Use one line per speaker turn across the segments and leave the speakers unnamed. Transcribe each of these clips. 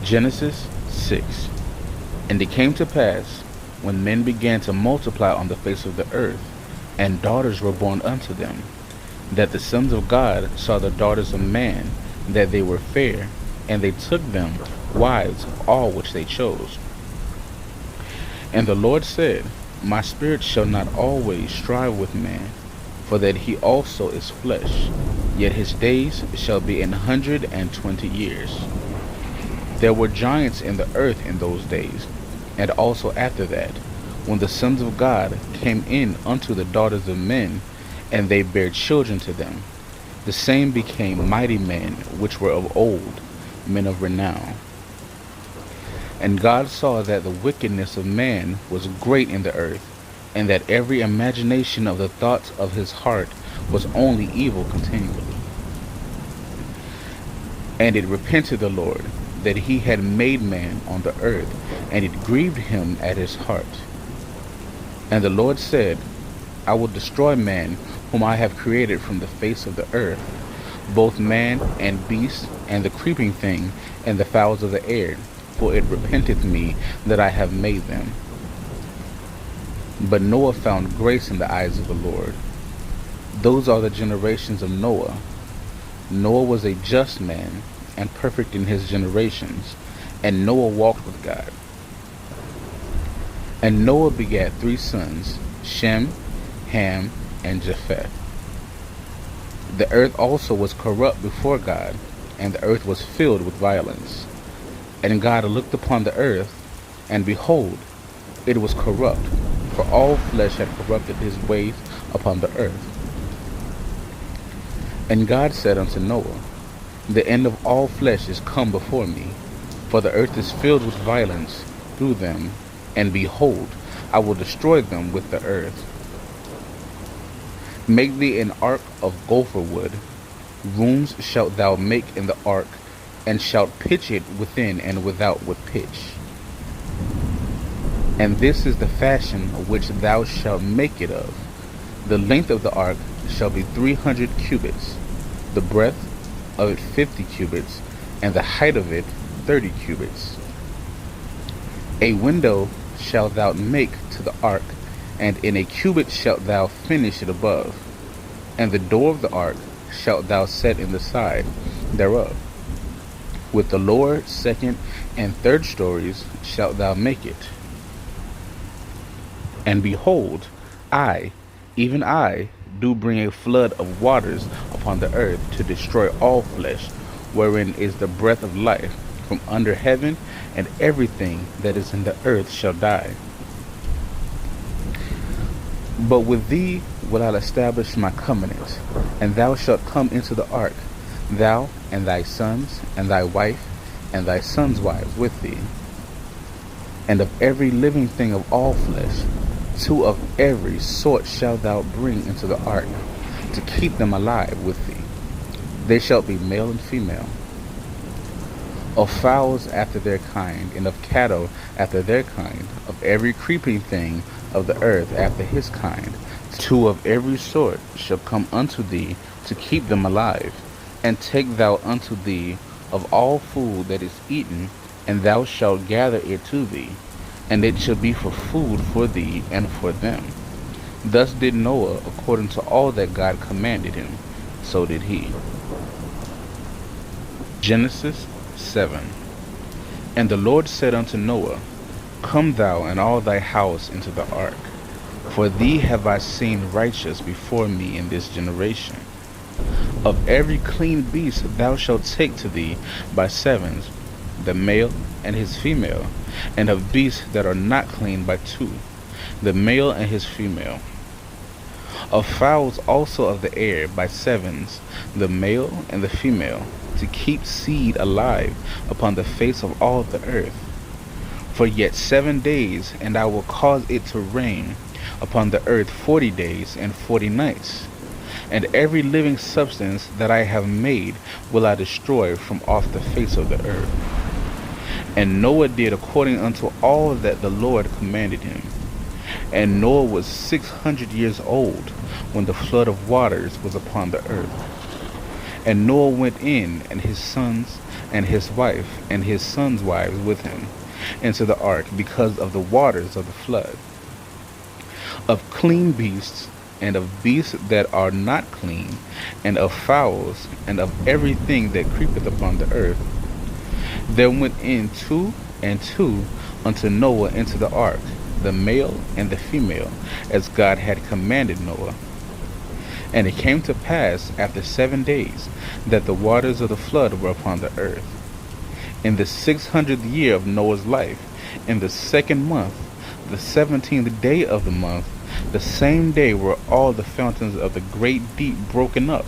Genesis 6. And it came to pass, when men began to multiply on the face of the earth, and daughters were born unto them, that the sons of God saw the daughters of man, that they were fair, and they took them wives of all which they chose. And the Lord said, My spirit shall not always strive with man, for that he also is flesh, yet his days shall be 120 years. There were giants in the earth in those days, and also after that, when the sons of God came in unto the daughters of men, and they bare children to them. The same became mighty men which were of old, men of renown. And God saw that the wickedness of man was great in the earth, and that every imagination of the thoughts of his heart was only evil continually. And it repented the Lord that he had made man on the earth, and it grieved him at his heart. And the Lord said, I will destroy man whom I have created from the face of the earth, both man and beast, and the creeping thing, and the fowls of the air, for it repenteth me that I have made them. But Noah found grace in the eyes of the Lord. Those are the generations of Noah. Noah was a just man, and perfect in his generations, and Noah walked with God. And Noah begat 3 sons, Shem, Ham, and Japheth. The earth also was corrupt before God, and the earth was filled with violence. And God looked upon the earth, and behold, it was corrupt, for all flesh had corrupted his ways upon the earth. And God said unto Noah, The end of all flesh is come before me, for the earth is filled with violence through them, and behold, I will destroy them with the earth. Make thee an ark of gopher wood. Rooms shalt thou make in the ark, and shalt pitch it within and without with pitch. And this is the fashion which thou shalt make it of. The length of the ark shall be 300 cubits, the breadth of it 50 cubits, and the height of it 30 cubits. A window shalt thou make to the ark, and in a cubit shalt thou finish it above. And the door of the ark shalt thou set in the side thereof. With the lower, second, and third stories shalt thou make it. And behold, I, even I, do bring a flood of waters upon the earth to destroy all flesh, wherein is the breath of life from under heaven, and everything that is in the earth shall die. But with thee will I establish my covenant, and thou shalt come into the ark, thou and thy sons, and thy wife, and thy sons' wives with thee. And of every living thing of all flesh, 2 of every sort shalt thou bring into the ark, to keep them alive with thee. They shall be male and female. Of fowls after their kind, and of cattle after their kind, of every creeping thing of the earth after his kind, 2 of every sort shall come unto thee to keep them alive. And take thou unto thee of all food that is eaten, and thou shalt gather it to thee, and it shall be for food for thee and for them. Thus did Noah according to all that God commanded him, so did he. Genesis 7. And the Lord said unto Noah, Come thou and all thy house into the ark, for thee have I seen righteous before me in this generation. Of every clean beast thou shalt take to thee by 7s, the male and his female, and of beasts that are not clean by 2, the male and his female. Of fowls also of the air by 7s, the male and the female, to keep seed alive upon the face of all the earth. For yet 7 days, and I will cause it to rain upon the earth 40 days and 40 nights. And every living substance that I have made will I destroy from off the face of the earth. And Noah did according unto all that the Lord commanded him. And Noah was 600 years old when the flood of waters was upon the earth. And Noah went in, and his sons, and his wife, and his sons' wives with him, into the ark, because of the waters of the flood, of clean beasts, and of beasts that are not clean, and of fowls, and of everything that creepeth upon the earth. There went in two and two unto Noah into the ark, the male and the female, as God had commanded Noah. And it came to pass after 7 days that the waters of the flood were upon the earth. In the 600th year of Noah's life, in the 2nd month, the 17th day of the month, the same day were all the fountains of the great deep broken up,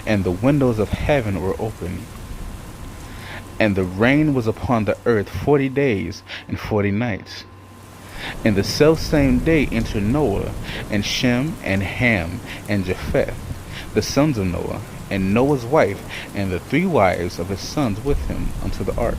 and the windows of heaven were opened. And the rain was upon the earth 40 days and 40 nights. In the selfsame day entered Noah, and Shem, and Ham, and Japheth, the sons of Noah, and Noah's wife, and the 3 wives of his sons with him, unto the ark.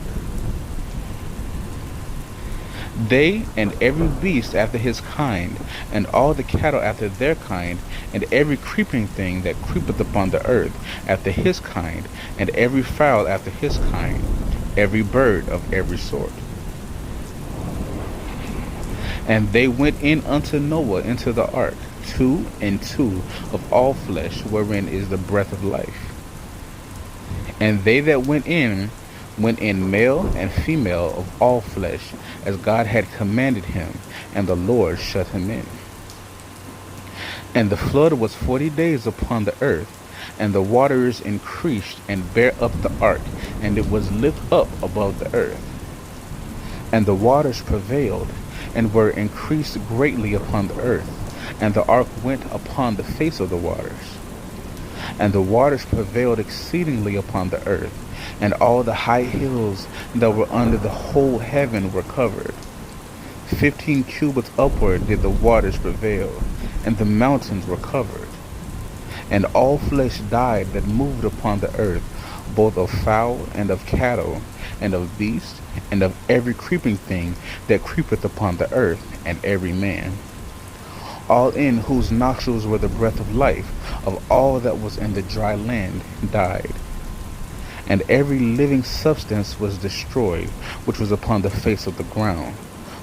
They and every beast after his kind, and all the cattle after their kind, and every creeping thing that creepeth upon the earth after his kind, and every fowl after his kind, every bird of every sort. And they went in unto Noah into the ark, 2 and 2 of all flesh, wherein is the breath of life. And they that went in male and female of all flesh, as God had commanded him, and the Lord shut him in. And the flood was 40 days upon the earth, and the waters increased and bare up the ark, and it was lift up above the earth. And the waters prevailed, and were increased greatly upon the earth, and the ark went upon the face of the waters. And the waters prevailed exceedingly upon the earth, and all the high hills that were under the whole heaven were covered. 15 cubits upward did the waters prevail, and the mountains were covered. And all flesh died that moved upon the earth, both of fowl and of cattle, and of beast, and of every creeping thing that creepeth upon the earth, and every man. All in whose nostrils were the breath of life, of all that was in the dry land, died. And every living substance was destroyed, which was upon the face of the ground,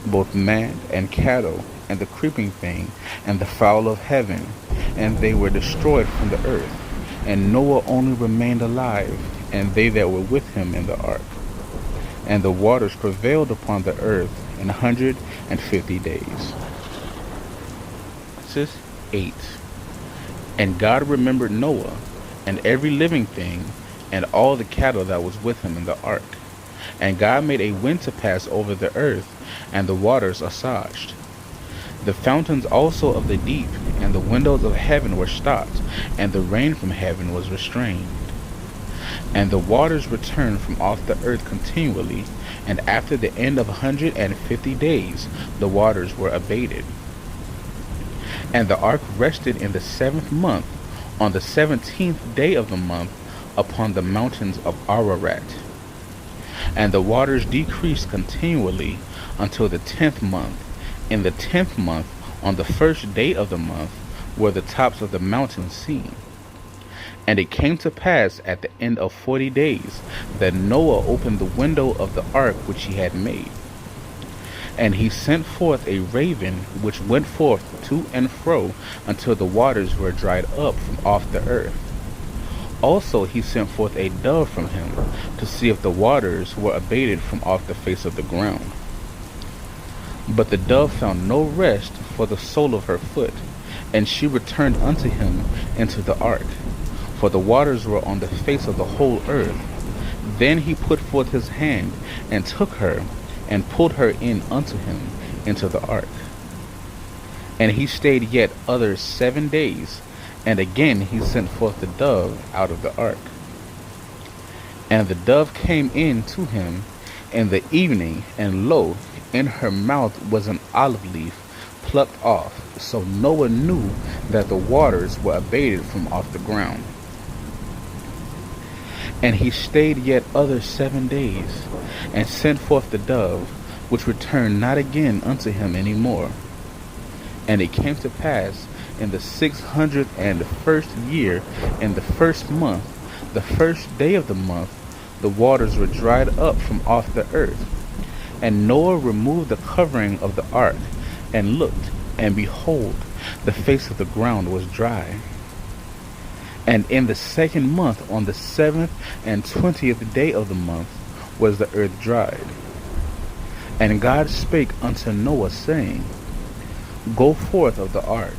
both man and cattle, and the creeping thing, and the fowl of heaven, and they were destroyed from the earth. And Noah only remained alive, and they that were with him in the ark. And the waters prevailed upon the earth 150 days. Genesis 8. And God remembered Noah, and every living thing, and all the cattle that was with him in the ark. And God made a wind to pass over the earth, and the waters assuaged. The fountains also of the deep, and the windows of heaven were stopped, and the rain from heaven was restrained. And the waters returned from off the earth continually, and after the end of 150 days the waters were abated. And the ark rested in the 7th month, on the 17th day of the month, upon the mountains of Ararat. And the waters decreased continually until the 10th month. In the 10th month, on the 1st day of the month, were the tops of the mountains seen. And it came to pass at the end of 40 days that Noah opened the window of the ark which he had made. And he sent forth a raven, which went forth to and fro until the waters were dried up from off the earth. Also he sent forth a dove from him, to see if the waters were abated from off the face of the ground. But the dove found no rest for the sole of her foot, and she returned unto him into the ark, for the waters were on the face of the whole earth. Then he put forth his hand, and took her, and pulled her in unto him into the ark. And he stayed yet other 7 days, and again he sent forth the dove out of the ark. And the dove came in to him in the evening, and lo, in her mouth was an olive leaf plucked off. So Noah knew that the waters were abated from off the ground. And he stayed yet other 7 days, and sent forth the dove, which returned not again unto him any more. And it came to pass in the 601st year, in the 1st month, the first day of the month, the waters were dried up from off the earth. And Noah removed the covering of the ark, and looked, and behold, the face of the ground was dry. And in the second month, on the 7th and 20th day of the month, was the earth dried. And God spake unto Noah, saying, Go forth of the ark,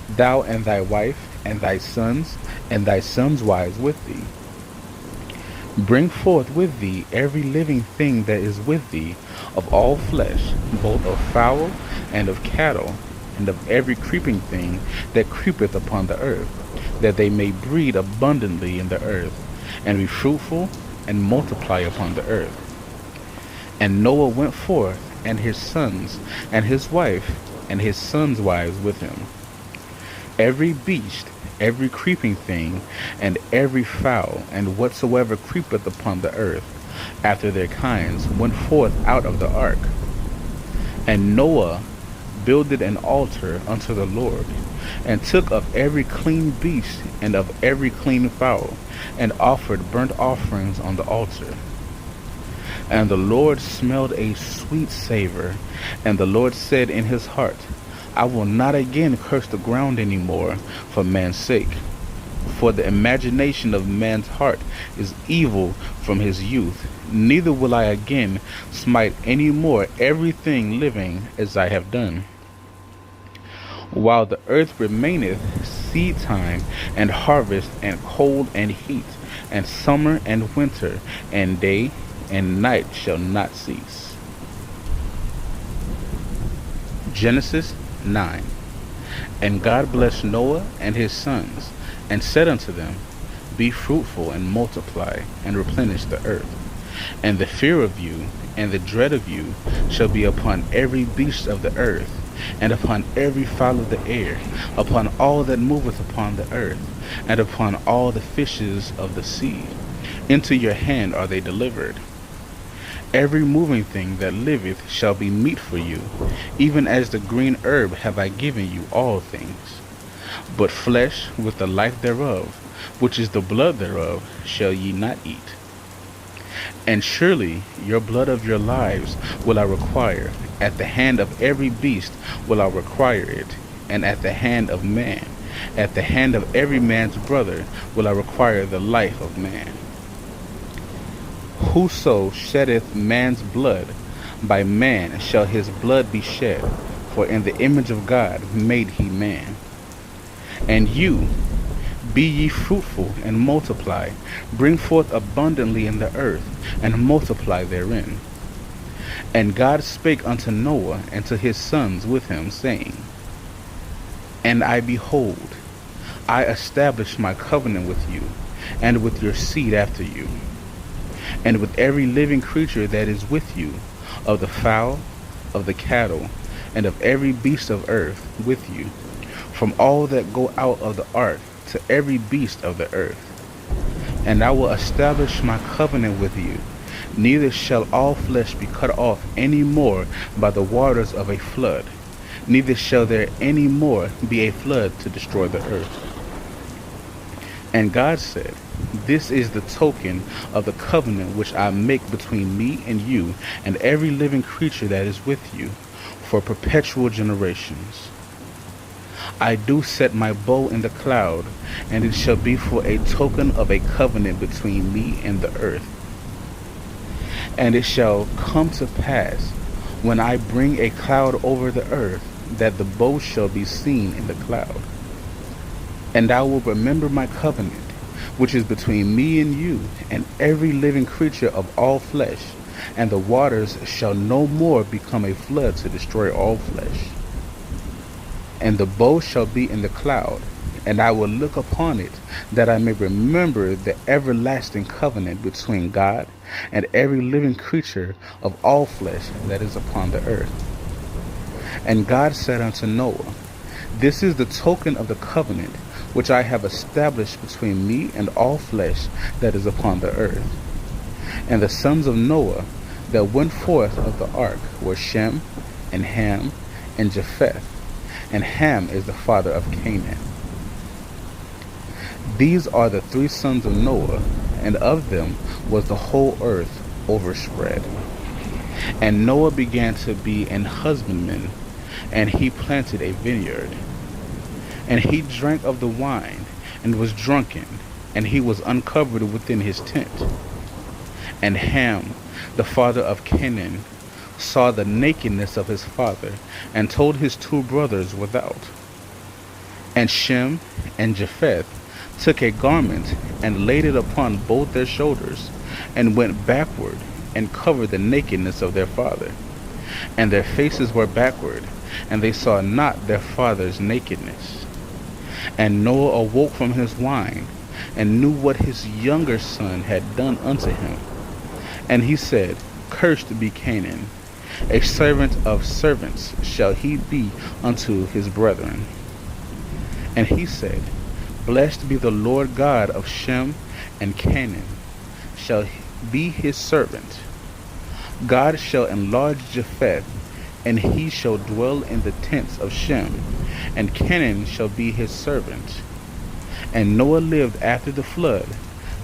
thou and thy wife, and thy sons' wives with thee. Bring forth with thee every living thing that is with thee, of all flesh, both of fowl and of cattle, and of every creeping thing that creepeth upon the earth, that they may breed abundantly in the earth, and be fruitful, and multiply upon the earth. And Noah went forth, and his sons, and his wife, and his sons' wives with him. Every beast, every creeping thing, and every fowl, and whatsoever creepeth upon the earth, after their kinds, went forth out of the ark. And Noah builded an altar unto the Lord, and took of every clean beast and of every clean fowl, and offered burnt offerings on the altar. And the Lord smelled a sweet savor, and the Lord said in his heart, I will not again curse the ground any more for man's sake. For the imagination of man's heart is evil from his youth, neither will I again smite any more everything living as I have done. While the earth remaineth, seed time and harvest, and cold and heat, and summer and winter, and day and night shall not cease. Genesis 9. And God blessed Noah and his sons, and said unto them, Be fruitful, and multiply, and replenish the earth. And the fear of you, and the dread of you, shall be upon every beast of the earth, and upon every fowl of the air, upon all that moveth upon the earth, and upon all the fishes of the sea. Into your hand are they delivered. Every moving thing that liveth shall be meat for you, even as the green herb have I given you all things. But flesh with the life thereof, which is the blood thereof, shall ye not eat. And surely your blood of your lives will I require, at the hand of every beast will I require it, and at the hand of man, at the hand of every man's brother will I require the life of man. Whoso sheddeth man's blood, by man shall his blood be shed, for in the image of God made he man. And you, be ye fruitful, and multiply, bring forth abundantly in the earth, and multiply therein. And God spake unto Noah and to his sons with him, saying, And I behold, I establish my covenant with you, and with your seed after you, and with every living creature that is with you, of the fowl, of the cattle, and of every beast of earth with you, from all that go out of the ark to every beast of the earth. And I will establish my covenant with you, neither shall all flesh be cut off any more by the waters of a flood, neither shall there any more be a flood to destroy the earth. And God said, This is the token of the covenant which I make between me and you and every living creature that is with you, for perpetual generations. I do set my bow in the cloud, and it shall be for a token of a covenant between me and the earth. And it shall come to pass, when I bring a cloud over the earth, that the bow shall be seen in the cloud. And I will remember my covenant, which is between me and you, and every living creature of all flesh, and the waters shall no more become a flood to destroy all flesh. And the bow shall be in the cloud, and I will look upon it, that I may remember the everlasting covenant between God and every living creature of all flesh that is upon the earth. And God said unto Noah, This is the token of the covenant which I have established between me and all flesh that is upon the earth. And the sons of Noah that went forth of the ark were Shem, and Ham, and Japheth. And Ham is the father of Canaan. These are the three sons of Noah, and of them was the whole earth overspread. And Noah began to be an husbandman, and he planted a vineyard. And he drank of the wine, and was drunken, and he was uncovered within his tent. And Ham, the father of Canaan, saw the nakedness of his father, and told his two brothers without. And Shem and Japheth took a garment, and laid it upon both their shoulders, and went backward, and covered the nakedness of their father. And their faces were backward, and they saw not their father's nakedness. And Noah awoke from his wine, and knew what his younger son had done unto him. And he said, Cursed be Canaan, a servant of servants shall he be unto his brethren. And he said, Blessed be the Lord God of Shem, and Canaan shall be his servant. God shall enlarge Japheth, and he shall dwell in the tents of Shem, and Canaan shall be his servant. And Noah lived after the flood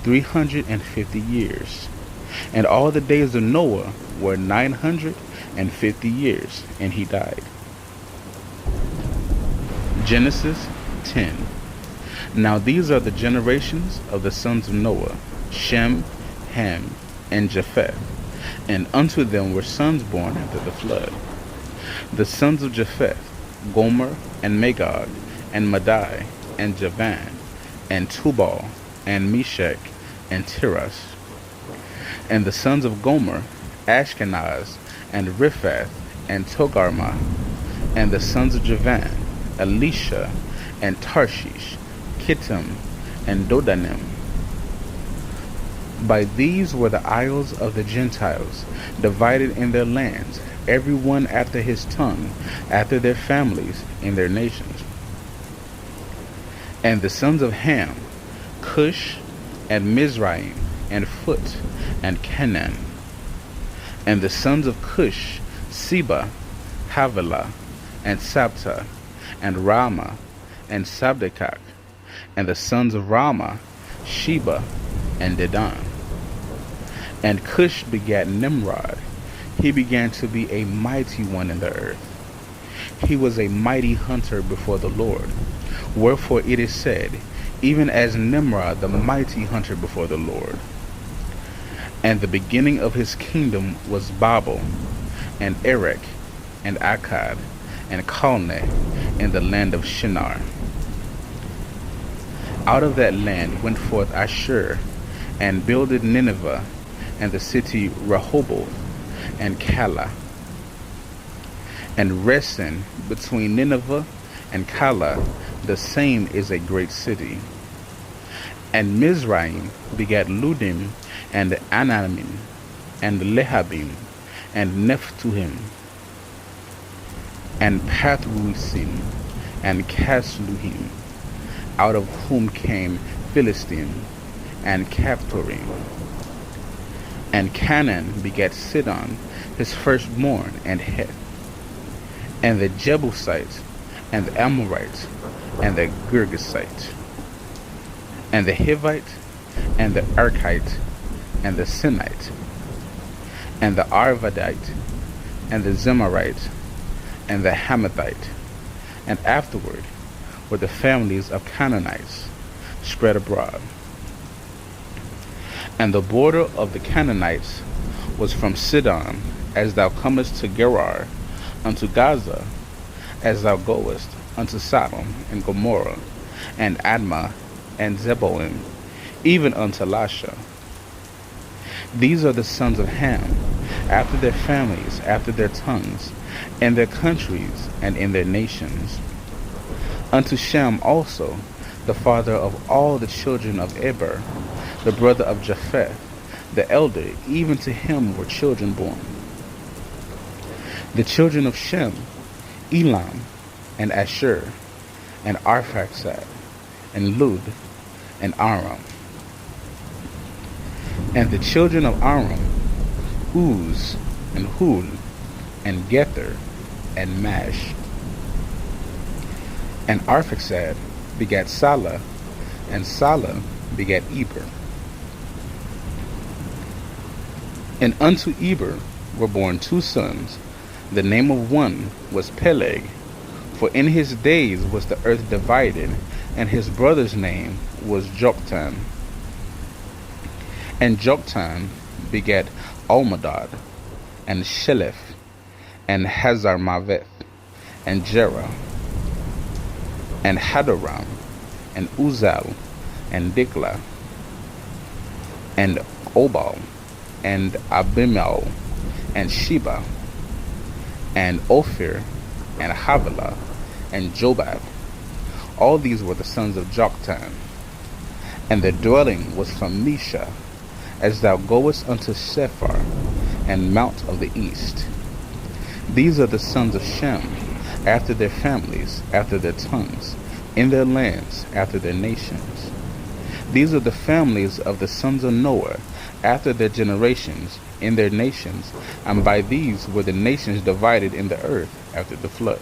350 years. And all the days of Noah were 950 years, and he died. Genesis 10. Now these are the generations of the sons of Noah, Shem, Ham, and Japheth. And unto them were sons born after the flood. The sons of Japheth, Gomer, and Magog, and Madai, and Javan, and Tubal, and Meshach, and Tiras. And the sons of Gomer, Ashkenaz, and Riphath, and Togarmah. And the sons of Javan, Elisha, and Tarshish, Kittim, and Dodanim. By these were the isles of the Gentiles, divided in their lands, every one after his tongue, after their families, in their nations. And the sons of Ham, Cush, and Mizraim, and Phut, and Canaan. And the sons of Cush, Seba, Havilah, and Sabta, and Ramah, and Sabdekak. And the sons of Ramah, Sheba, and Dedan. And Cush begat Nimrod. He began to be a mighty one in the earth. He was a mighty hunter before the Lord. Wherefore it is said, even as Nimrod the mighty hunter before the Lord. And the beginning of his kingdom was Babel, and Erech, and Akkad, and Calneh, in the land of Shinar. Out of that land went forth Ashur, and builded Nineveh, and the city Rehoboth, and Calah. And Resen between Nineveh and Calah, the same is a great city. And Mizraim begat Ludim, and Anamim, and Lehabim, and Nephtuhim, and Pathrusim, and Casluhim, out of whom came Philistim, and Caphtorim. And Canaan begat Sidon, his firstborn, and Heth, and the Jebusites, and the Amorites, and the Girgasite, and the Hivite, and the Archite, and the Sinite, and the Arvadite, and the Zemarite, and the Hamathite. And afterward were the families of Canaanites spread abroad. And the border of the Canaanites was from Sidon, as thou comest to Gerar, unto Gaza, as thou goest unto Sodom and Gomorrah, and Admah, and Zeboim, even unto Lasha. These are the sons of Ham, after their families, after their tongues, and their countries, and in their nations. Unto Shem also, the father of all the children of Eber, the brother of Japheth, the elder, even to him were children born. The children of Shem, Elam, and Ashur, and Arphaxad, and Lud, and Aram. And the children of Aram, Uz, and Hul, and Gether, and Mash. And Arphaxad begat Salah, and Salah begat Eber. And unto Eber were born 2 sons. The name of one was Peleg, for in his days was the earth divided, and his brother's name was Joktan. And Joktan begat Almadad, and Sheleph, and Hazarmaveth, and Jerah, and Hadoram, and Uzal, and Diklah, and Obal, and Abimael, and Sheba, and Ophir, and Havilah, and Jobab. All these were the sons of Joktan. And their dwelling was from Mesha, as thou goest unto Sephar, and Mount of the east. These are the sons of Shem, after their families, after their tongues, in their lands, after their nations. These are the families of the sons of Noah, after their generations, in their nations, and by these were the nations divided in the earth after the flood.